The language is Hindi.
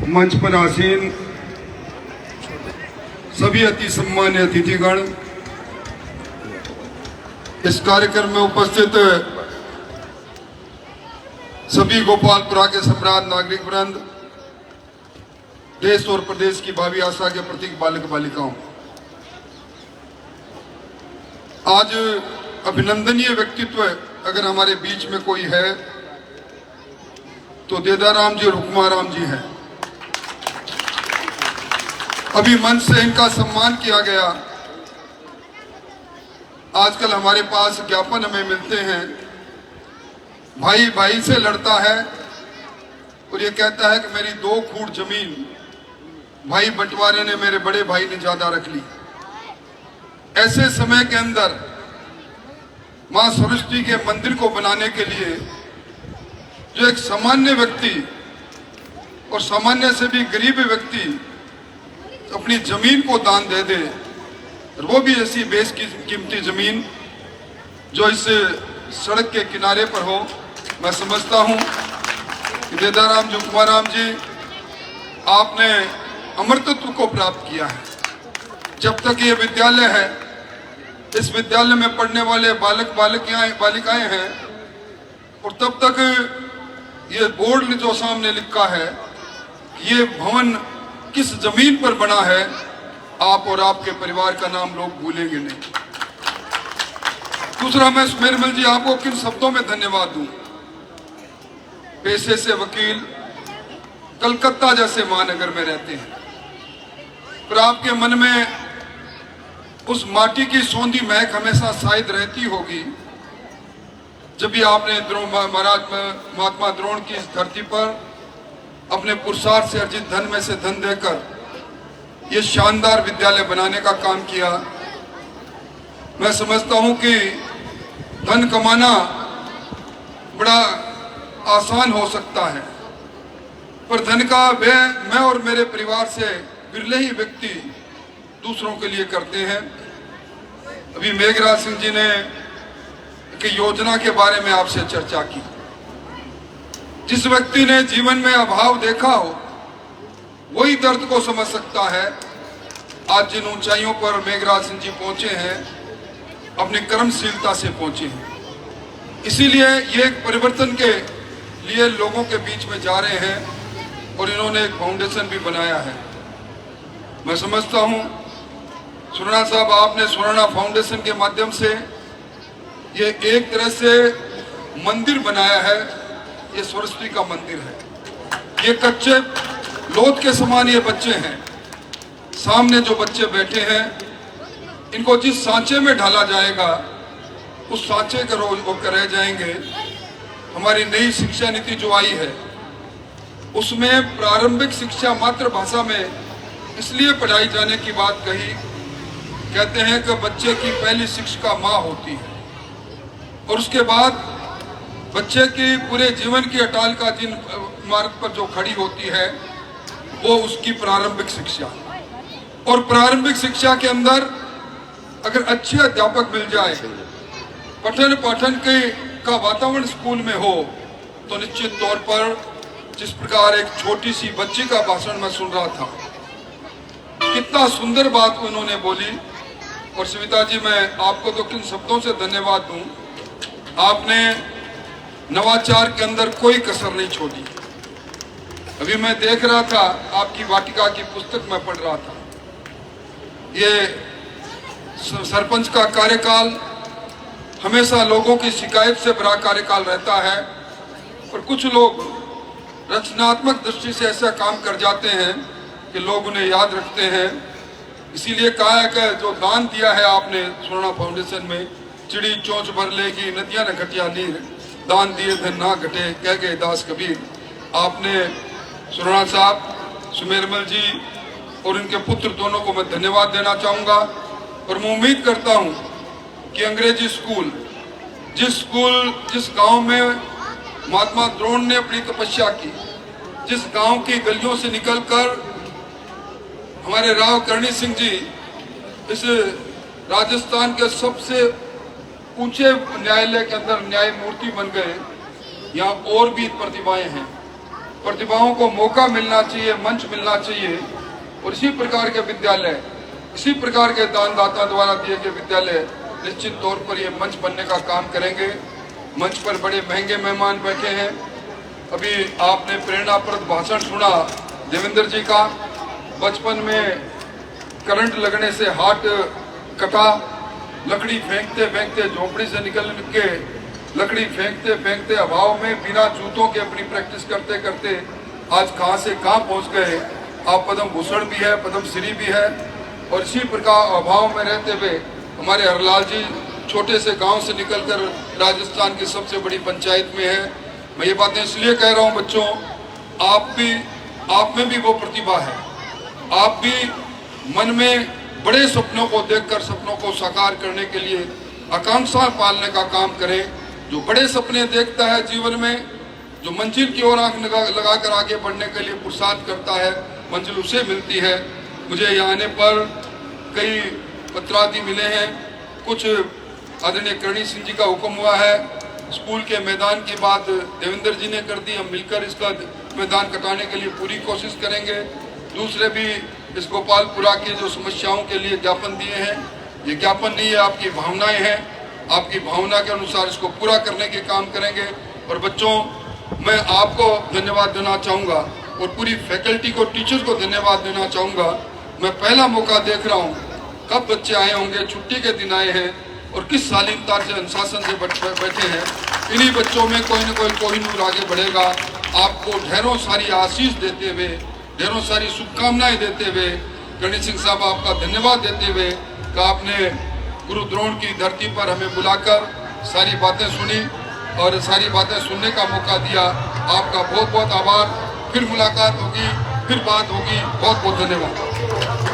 मंच पर आसीन सभी अति सम्मान्य अतिथिगण, इस कार्यक्रम में उपस्थित सभी गोपालपुरा के सम्राट नागरिक वृंद, देश और प्रदेश की भावी आशा के प्रतीक बालक बालिकाओं, आज अभिनंदनीय व्यक्तित्व अगर हमारे बीच में कोई है तो देदाराम जी और हुक्माराम जी हैं। अभी मंच से इनका सम्मान किया गया। आजकल हमारे पास ज्ञापन हमें मिलते हैं, भाई भाई से लड़ता है और ये कहता है कि मेरी 2 खूंट जमीन भाई बंटवारे ने मेरे बड़े भाई ने ज्यादा रख ली। ऐसे समय के अंदर मां सरस्वती के मंदिर को बनाने के लिए जो एक सामान्य व्यक्ति और सामान्य से भी गरीब व्यक्ति अपनी जमीन को दान दे दे, और वो भी ऐसी बेस की कीमती जमीन जो इस सड़क के किनारे पर हो, मैं समझता हूं कि देदाराम जी हुक्माराम जी आपने अमरत्व को प्राप्त किया है। जब तक ये विद्यालय है, इस विद्यालय में पढ़ने वाले बालक बालिकाएं हैं, और तब तक ये बोर्ड जो सामने लिखा है ये भवन किस जमीन पर बना है, आप और आपके परिवार का नाम लोग भूलेंगे नहीं। दूसरा, मैं सुमेरमल जी आपको किन शब्दों में धन्यवाद दूं। पेशे से वकील, कलकत्ता जैसे महानगर में रहते हैं, पर आपके मन में उस माटी की सौंधी महक हमेशा शायद रहती होगी जब भी आपने महात्मा द्रोण की इस धरती पर अपने पुरुषार्थ से अर्जित धन में से धन देकर ये शानदार विद्यालय बनाने का काम किया। मैं समझता हूं कि धन कमाना बड़ा आसान हो सकता है, पर धन का व्यय मैं और मेरे परिवार से बिरले ही व्यक्ति दूसरों के लिए करते हैं। अभी मेघराज सिंह जी ने की योजना के बारे में आपसे चर्चा की। जिस व्यक्ति ने जीवन में अभाव देखा हो वही दर्द को समझ सकता है। आज जिन ऊंचाइयों पर मेघराज सिंह जी पहुंचे हैं, अपनी कर्मशीलता से पहुंचे हैं। इसीलिए ये एक परिवर्तन के लिए लोगों के बीच में जा रहे हैं और इन्होंने एक फाउंडेशन भी बनाया है। मैं समझता हूं सुरना साहब, आपने सुरना फाउंडेशन के माध्यम से ये एक तरह से मंदिर बनाया है। ये सरस्वती का मंदिर है। ये कच्चे लोथ के समान ये बच्चे हैं। सामने जो बच्चे बैठे हैं, इनको जिस सांचे में ढाला जाएगा उस सांचे के रोज होकर रह जाएंगे। हमारी नई शिक्षा नीति जो आई है उसमें प्रारंभिक शिक्षा मातृभाषा में इसलिए पढ़ाई जाने की बात कही। कहते हैं कि बच्चे की पहली शिक्षिका माँ होती है और उसके बाद बच्चे की पूरे जीवन की अटालिका जिन मार्ग पर जो खड़ी होती है वो उसकी प्रारंभिक शिक्षा। और प्रारंभिक शिक्षा के अंदर अगर अच्छे अध्यापक मिल जाए, पठन पाठन के का वातावरण स्कूल में हो, तो निश्चित तौर पर जिस प्रकार एक छोटी सी बच्ची का भाषण मैं सुन रहा था, कितना सुंदर बात उन्होंने बोली। और सविता जी, मैं आपको तो किन शब्दों से धन्यवाद दूं। आपने नवाचार के अंदर कोई कसर नहीं छोड़ी। अभी मैं देख रहा था, आपकी वाटिका की पुस्तक में पढ़ रहा था। ये सरपंच का कार्यकाल हमेशा लोगों की शिकायत से भरा कार्यकाल रहता है, पर कुछ लोग रचनात्मक दृष्टि से ऐसा काम कर जाते हैं कि लोग उन्हें याद रखते हैं। इसीलिए कहा है कि जो दान दिया है आपने सुरना फाउंडेशन में, चिड़ी चोंच भर लेगी नदियां न घटिया नीर, दान दिए धन ना घटे कह गए दास कबीर। आपने सुरना साहब, सुमेरमल जी और उनके पुत्र दोनों को मैं धन्यवाद देना चाहूँगा। और मैं उम्मीद करता हूँ कि अंग्रेजी स्कूल, जिस गांव में महात्मा द्रोण ने अपनी तपस्या की, जिस गांव की गलियों से निकलकर हमारे राव करणी सिंह जी इस राजस्थान के सबसे ऊंचे न्यायालय के अंदर न्यायमूर्ति बन गए, यहाँ और भी प्रतिभाएं हैं। प्रतिभाओं को मौका मिलना चाहिए, मंच मिलना चाहिए। और इसी प्रकार के विद्यालय, इसी प्रकार के दानदाता द्वारा दिए गए विद्यालय निश्चित तौर पर ये मंच बनने का काम करेंगे। मंच पर बड़े महंगे मेहमान बैठे हैं। अभी आपने प्रेरणाप्रद भाषण सुना देवेंद्र जी का। बचपन में करंट लगने से हाथ कटा, लकड़ी फेंकते फेंकते झोपड़ी से निकल के लकड़ी फेंकते फेंकते अभाव में बिना जूतों के अपनी प्रैक्टिस करते करते आज कहां से कहां पहुंच गए। आप पद्म भूषण भी है, पद्मश्री भी है। और इसी प्रकार अभाव में रहते हुए हमारे हरलाल जी छोटे से गांव से निकलकर राजस्थान की सबसे बड़ी पंचायत में है। मैं ये बातें इसलिए कह रहा हूं बच्चों, आप में भी वो प्रतिभा है। आप भी मन में बड़े सपनों को देखकर सपनों को साकार करने के लिए आकांक्षा पालने का काम करें। जो बड़े सपने देखता है जीवन में, जो मंजिल की ओर आंख लगाकर आगे बढ़ने के लिए पुरुषार्थ करता है, मंजिल उसे मिलती है। मुझे यहाँ आने पर कई पत्रादि मिले हैं। कुछ आदरणीय करणी सिंह जी का हुक्म हुआ है, स्कूल के मैदान की बात देवेंद्र जी ने कर दी। हम मिलकर इसका मैदान कटाने के लिए पूरी कोशिश करेंगे। दूसरे भी इस गोपालपुरा की जो समस्याओं के लिए ज्ञापन दिए हैं, ये ज्ञापन नहीं है, आपकी भावनाएं हैं। आपकी भावना के अनुसार इसको पूरा करने के काम करेंगे। और बच्चों, मैं आपको धन्यवाद देना चाहूँगा और पूरी फैकल्टी को, टीचर को धन्यवाद देना चाहूँगा। मैं पहला मौका देख रहा हूँ, कब बच्चे आए होंगे, छुट्टी के दिन आए हैं और किस शालीनता से, अनुशासन से बैठे हैं। इन्हीं बच्चों में कोई न कोई कोहिनूर आगे बढ़ेगा। आपको ढेरों सारी आशीष देते हुए, ढेरों सारी शुभकामनाएं देते हुए, गणेश सिंह साहब आपका धन्यवाद देते हुए कि आपने गुरु द्रोण की धरती पर हमें बुलाकर सारी बातें सुनी और सारी बातें सुनने का मौका दिया। आपका बहुत बहुत आभार। फिर मुलाकात होगी, फिर बात होगी। बहुत बहुत धन्यवाद।